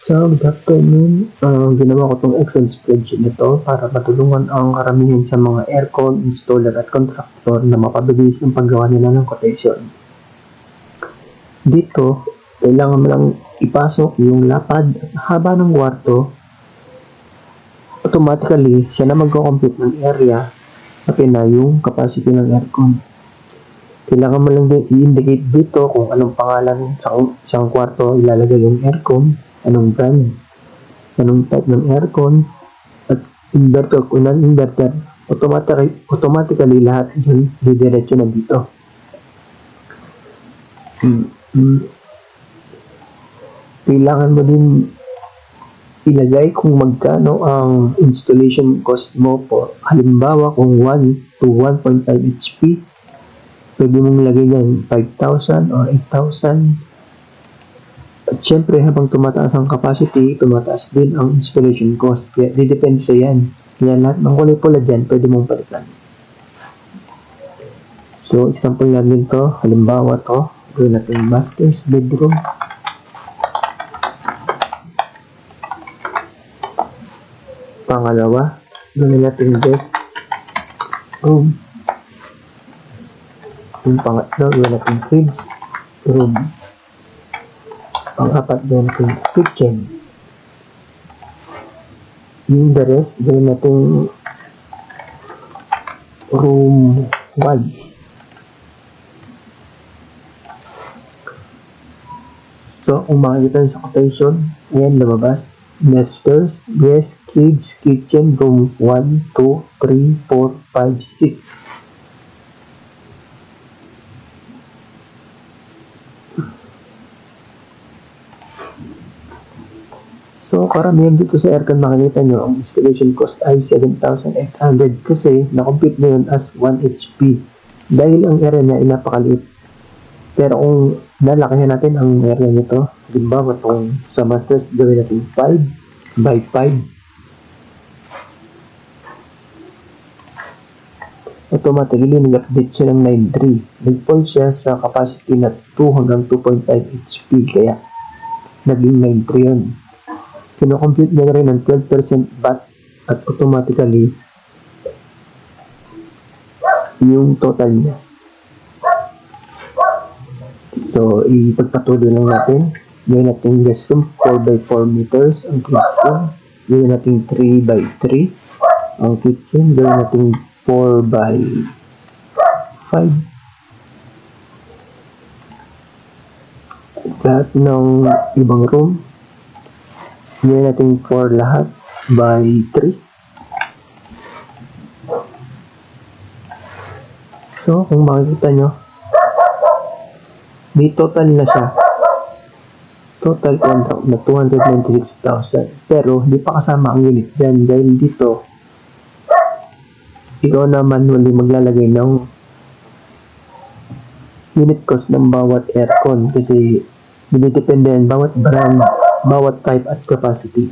So, good afternoon. Ginawa ko itong Excel spreadsheet nito para matulungan ang karamihan sa mga aircon, installer at contractor na mapabilis ang paggawa nila ng quotation. Dito, kailangan mo lang ipasok yung lapad at haba ng kwarto. Automatically, siya na magko-compute ng area pati na yung capacity ng aircon. Kailangan mo lang din i-indicate dito kung anong pangalan sa isang kwarto ilalagay yung aircon, anong brand, anong type ng aircon, at inverter kung non-inverter. Automatically lahat yun didiretso na dito. Kailangan mo din ilagay kung magkano ang installation cost mo po. Halimbawa kung 1 to 1.5 HP, pwede mong lagay yan 5,000 or 8,000. At syempre, habang tumataas ang capacity, tumataas din ang installation cost. Kaya, didepende sa yan. Kaya lahat ng kulay pula dyan, pwede mong palitan. So, example natin to. Halimbawa to, gawin natin master's bedroom. Pangalawa, gawin natin guest room. Yung pangatlo, gawin natin kids room. Pang-apat, gawin natin kitchen. Yung the rest, gawin natin room 1. So, kung makikita sa quotation, ayan, lumabas. Masters, guest, kids, kitchen, room 1, 2, 3, 4, 5, 6. So, karamihan dito sa aircon makikita nyo, ang installation cost ay 7,800 kasi na-compute na yun as 1 HP dahil ang area niya ay napakaliit. Pero kung lalakihan natin ang area nito, halimbawa itong sa masters, gawin natin 5 by 5. Automatically, nag-update siya ng 9.3. Nag-fall siya sa capacity na 2 hanggang 2.5 HP, kaya naging 9.3 yun. Kino-compute niya rin ng 12% VAT at automatically yung total niya. So, ipagpatuloy lang natin. Gawin natin guest room 4x4 meters ang kids room. Gawin natin 3x3 ang kitchen. Gawin natin 4x5. Lahat ng ibang room, gawin natin 4 lahat by 3. So, kung makikita nyo, may total na siya. Total contract na 296,000. Pero, hindi pa kasama ang unit dyan. Dahil dito, ikaw na manually maglalagay ng unit cost ng bawat aircon. Kasi, dinidepende yan bawat brand, bawat type at capacity.